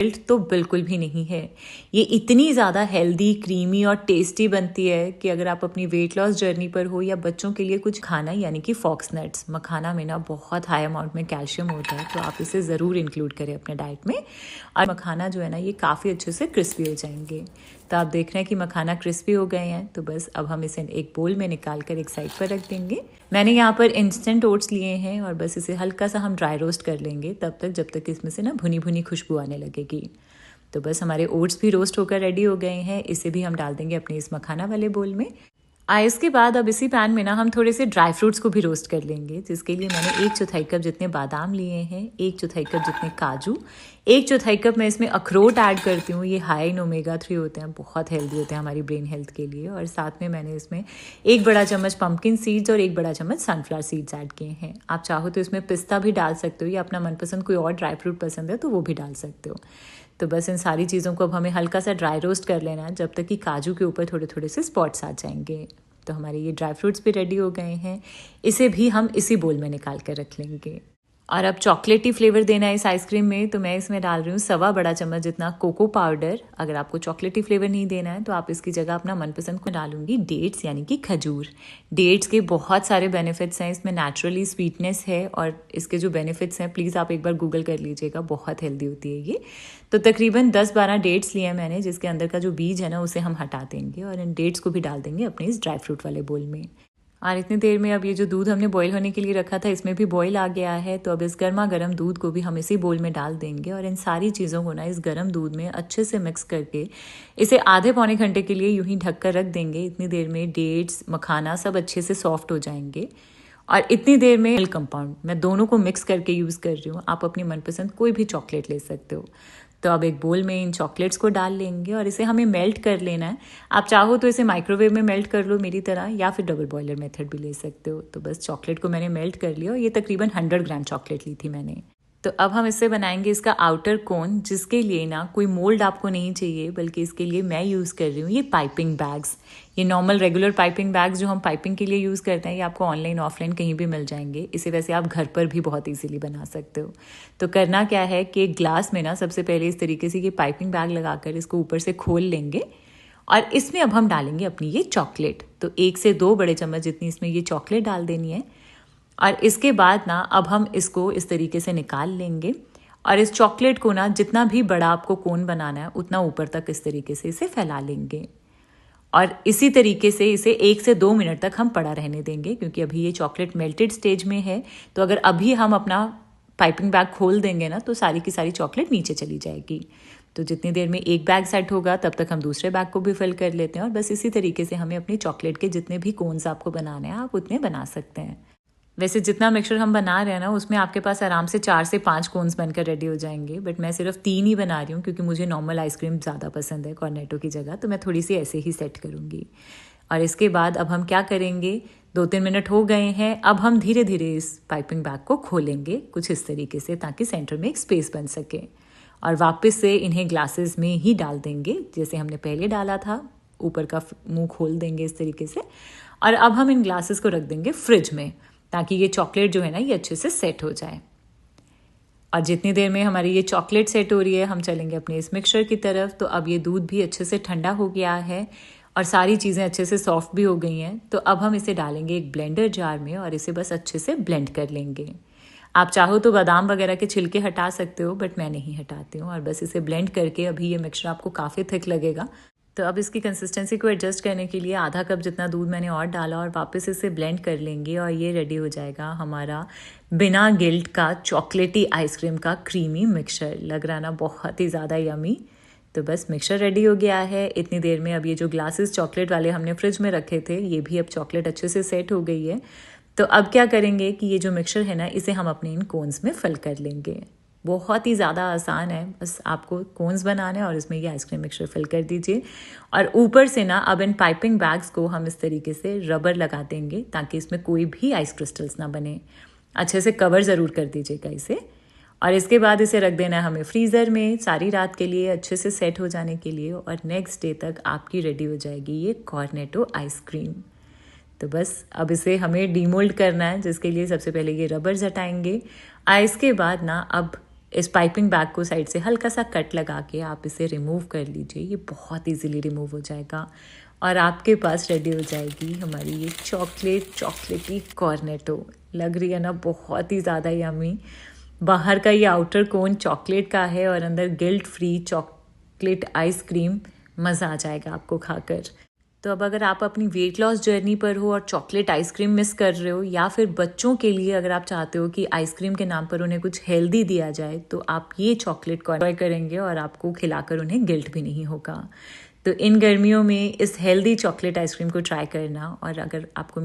Milk तो बिल्कुल भी नहीं है। ये इतनी ज़्यादा हेल्दी, क्रीमी और टेस्टी बनती है कि अगर आप अपनी वेट लॉस जर्नी पर हो या बच्चों के लिए कुछ खाना, यानी कि फॉक्स नट्स, मखाना में ना बहुत हाई अमाउंट में कैल्शियम होता है, तो आप इसे ज़रूर इंक्लूड करें अपने डाइट में। और मखाना जो है ना, ये काफ़ी अच्छे से क्रिस्पी हो जाएंगे। तो आप देख रहे हैं कि मखाना क्रिस्पी हो गए हैं, तो बस अब हम इसे एक बोल में निकाल कर एक साइड पर रख देंगे। मैंने यहाँ पर इंस्टेंट ओट्स लिए हैं और बस इसे हल्का सा हम ड्राई रोस्ट कर लेंगे तब तक जब तक इसमें से ना भुनी भुनी खुशबू आने लगेगी। तो बस हमारे ओट्स भी रोस्ट होकर रेडी हो गए हैं। इसे भी हम डाल देंगे अपने इस मखाना वाले बोल में। इसके बाद अब इसी पैन में ना हम थोड़े से ड्राई फ्रूट्स को भी रोस्ट कर लेंगे, जिसके लिए मैंने 1/4 कप जितने बादाम लिए हैं, 1/4 कप जितने काजू, 1/4 कप मैं इसमें अखरोट ऐड करती हूँ। ये हाई इन ओमेगा 3 होते हैं, बहुत हेल्दी होते हैं हमारी ब्रेन हेल्थ के लिए। और साथ में मैंने इसमें 1 बड़ा चम्मच पम्पकिन सीड्स और 1 बड़ा चम्मच सनफ्लावर सीड्स ऐड किए हैं। आप चाहो तो इसमें पिस्ता भी डाल सकते हो या अपना मनपसंद कोई और ड्राई फ्रूट पसंद है तो वो भी डाल सकते हो। तो बस इन सारी चीज़ों को अब हमें हल्का सा ड्राई रोस्ट कर लेना है जब तक कि काजू के ऊपर थोड़े थोड़े से स्पॉट्स आ जाएंगे। तो हमारे ये ड्राई फ्रूट्स भी रेडी हो गए हैं। इसे भी हम इसी बोल में निकाल कर रख लेंगे। और अब चॉकलेटी फ्लेवर देना है इस आइसक्रीम में, तो मैं इसमें डाल रही हूँ 1.25 बड़ा चम्मच जितना कोको पाउडर। अगर आपको चॉकलेटी फ्लेवर नहीं देना है तो आप इसकी जगह अपना मनपसंद को डालूंगी डेट्स, यानी कि खजूर। डेट्स के बहुत सारे बेनिफिट्स हैं, इसमें नेचुरली स्वीटनेस है और इसके जो बेनिफिट्स हैं प्लीज़ आप एक बार गूगल कर लीजिएगा, बहुत हेल्दी होती है ये। तो तकरीबन 10-12 डेट्स लिए हैं मैंने, जिसके अंदर का जो बीज है ना उसे हम हटा देंगे और इन डेट्स को भी डाल देंगे अपने इस ड्राई फ्रूट वाले बोल में। और इतनी देर में अब ये जो दूध हमने बॉईल होने के लिए रखा था इसमें भी बॉईल आ गया है। तो अब इस गर्मा गर्म दूध को भी हम इसी बोल में डाल देंगे और इन सारी चीज़ों को ना इस गर्म दूध में अच्छे से मिक्स करके इसे आधे पौने घंटे के लिए यूं ही ढक कर रख देंगे। इतनी देर में डेट्स, मखाना सब अच्छे से सॉफ्ट हो जाएंगे। और इतनी देर में मिल्क कंपाउंड मैं दोनों को मिक्स करके यूज़ कर रही हूँ। आप अपनी मनपसंद कोई भी चॉकलेट ले सकते हो। तो अब एक बोल में इन चॉकलेट्स को डाल लेंगे और इसे हमें मेल्ट कर लेना है। आप चाहो तो इसे माइक्रोवेव में मेल्ट कर लो मेरी तरह, या फिर डबल बॉयलर मेथड भी ले सकते हो। तो बस चॉकलेट को मैंने मेल्ट कर लिया और ये तकरीबन 100 ग्राम चॉकलेट ली थी मैंने। तो अब हम इससे बनाएंगे इसका आउटर कोन, जिसके लिए ना कोई मोल्ड आपको नहीं चाहिए, बल्कि इसके लिए मैं यूज़ कर रही हूँ ये पाइपिंग बैग्स। ये नॉर्मल रेगुलर पाइपिंग बैग्स जो हम पाइपिंग के लिए यूज़ करते हैं, ये आपको ऑनलाइन ऑफलाइन कहीं भी मिल जाएंगे। इसे वैसे आप घर पर भी बहुत इजीली बना सकते हो। तो करना क्या है कि एक ग्लास में ना सबसे पहले इस तरीके से ये पाइपिंग बैग लगाकर इसको ऊपर से खोल लेंगे और इसमें अब हम डालेंगे अपनी ये चॉकलेट। तो 1 से 2 बड़े चम्मच जितनी इसमें ये चॉकलेट डाल देनी है। और इसके बाद ना अब हम इसको इस तरीके से निकाल लेंगे और इस चॉकलेट को ना जितना भी बड़ा आपको कोन बनाना है उतना ऊपर तक इस तरीके से इसे फैला लेंगे। और इसी तरीके से इसे 1 से 2 मिनट तक हम पड़ा रहने देंगे, क्योंकि अभी ये चॉकलेट मेल्टेड स्टेज में है। तो अगर अभी हम अपना पाइपिंग बैग खोल देंगे ना तो सारी की सारी चॉकलेट नीचे चली जाएगी। तो जितनी देर में एक बैग सेट होगा तब तक हम दूसरे बैग को भी फिल कर लेते हैं। और बस इसी तरीके से हमें अपनी चॉकलेट के जितने भी कोन्स आपको बनाने हैं आप उतने बना सकते हैं। वैसे जितना मिक्सचर हम बना रहे हैं ना उसमें आपके पास आराम से 4 से 5 कोन्स बनकर रेडी हो जाएंगे, बट मैं सिर्फ 3 ही बना रही हूँ क्योंकि मुझे नॉर्मल आइसक्रीम ज़्यादा पसंद है कॉर्नेटो की जगह। तो मैं थोड़ी सी ऐसे ही सेट करूँगी। और इसके बाद अब हम क्या करेंगे, 2-3 मिनट हो गए हैं। अब हम धीरे धीरे इस पाइपिंग बैग को खोलेंगे कुछ इस तरीके से, ताकि सेंटर में एक स्पेस बन सके। और वापस से इन्हें ग्लासेस में ही डाल देंगे जैसे हमने पहले डाला था। ऊपर का मुंह खोल देंगे इस तरीके से। और अब हम इन ग्लासेस को रख देंगे फ्रिज में, ताकि ये चॉकलेट जो है ना ये अच्छे से सेट हो जाए। और जितनी देर में हमारी ये चॉकलेट सेट हो रही है हम चलेंगे अपने इस मिक्सचर की तरफ। तो अब ये दूध भी अच्छे से ठंडा हो गया है और सारी चीज़ें अच्छे से सॉफ्ट भी हो गई हैं। तो अब हम इसे डालेंगे एक ब्लेंडर जार में और इसे बस अच्छे से ब्लेंड कर लेंगे। आप चाहो तो बादाम वगैरह के छिलके हटा सकते हो, बट मैं नहीं हटाती हूँ। और बस इसे ब्लेंड करके अभी ये मिक्सचर आपको काफ़ी थिक लगेगा। तो अब इसकी कंसिस्टेंसी को एडजस्ट करने के लिए आधा कप जितना दूध मैंने और डाला और वापस इसे ब्लेंड कर लेंगे और ये रेडी हो जाएगा हमारा बिना गिल्ट का चॉकलेटी आइसक्रीम का क्रीमी मिक्सचर। लग रहा ना बहुत ही ज़्यादा यमी। तो बस मिक्सचर रेडी हो गया है। इतनी देर में अब ये जो ग्लासेस चॉकलेट वाले हमने फ्रिज में रखे थे ये भी अब चॉकलेट अच्छे से सेट हो गई है। तो अब क्या करेंगे कि ये जो मिक्सचर है ना इसे हम अपने इन कोन्स में फिल कर लेंगे। बहुत ही ज़्यादा आसान है, बस आपको कोन्स बनाना है और इसमें ये आइसक्रीम मिक्सचर फिल कर दीजिए। और ऊपर से ना अब इन पाइपिंग बैग्स को हम इस तरीके से रबर लगा देंगे ताकि इसमें कोई भी आइस क्रिस्टल्स ना बने। अच्छे से कवर ज़रूर कर दीजिएगा इसे। और इसके बाद इसे रख देना है हमें फ्रीज़र में सारी रात के लिए अच्छे से सेट हो जाने के लिए। और नेक्स्ट डे तक आपकी रेडी हो जाएगी ये कॉर्नेटो आइसक्रीम। तो बस अब इसे हमें डीमोल्ड करना है, जिसके लिए सबसे पहले ये रबर्स हटाएंगे। इसके बाद ना अब इस पाइपिंग बैग को साइड से हल्का सा कट लगा के आप इसे रिमूव कर लीजिए। ये बहुत इजीली रिमूव हो जाएगा और आपके पास रेडी हो जाएगी हमारी ये चॉकलेटी कॉर्नेटो। लग रही है ना बहुत ही ज़्यादा यम्मी। बाहर का ये आउटर कोन चॉकलेट का है और अंदर गिल्ट फ्री चॉकलेट आइसक्रीम। मज़ा आ जाएगा आपको खाकर। तो अब अगर आप अपनी वेट लॉस जर्नी पर हो और चॉकलेट आइसक्रीम मिस कर रहे हो, या फिर बच्चों के लिए अगर आप चाहते हो कि आइसक्रीम के नाम पर उन्हें कुछ हेल्दी दिया जाए, तो आप ये चॉकलेट को एंजॉय करेंगे और आपको खिलाकर उन्हें गिल्ट भी नहीं होगा। तो इन गर्मियों में इस हेल्दी चॉकलेट आइसक्रीम को ट्राई करना। और अगर आपको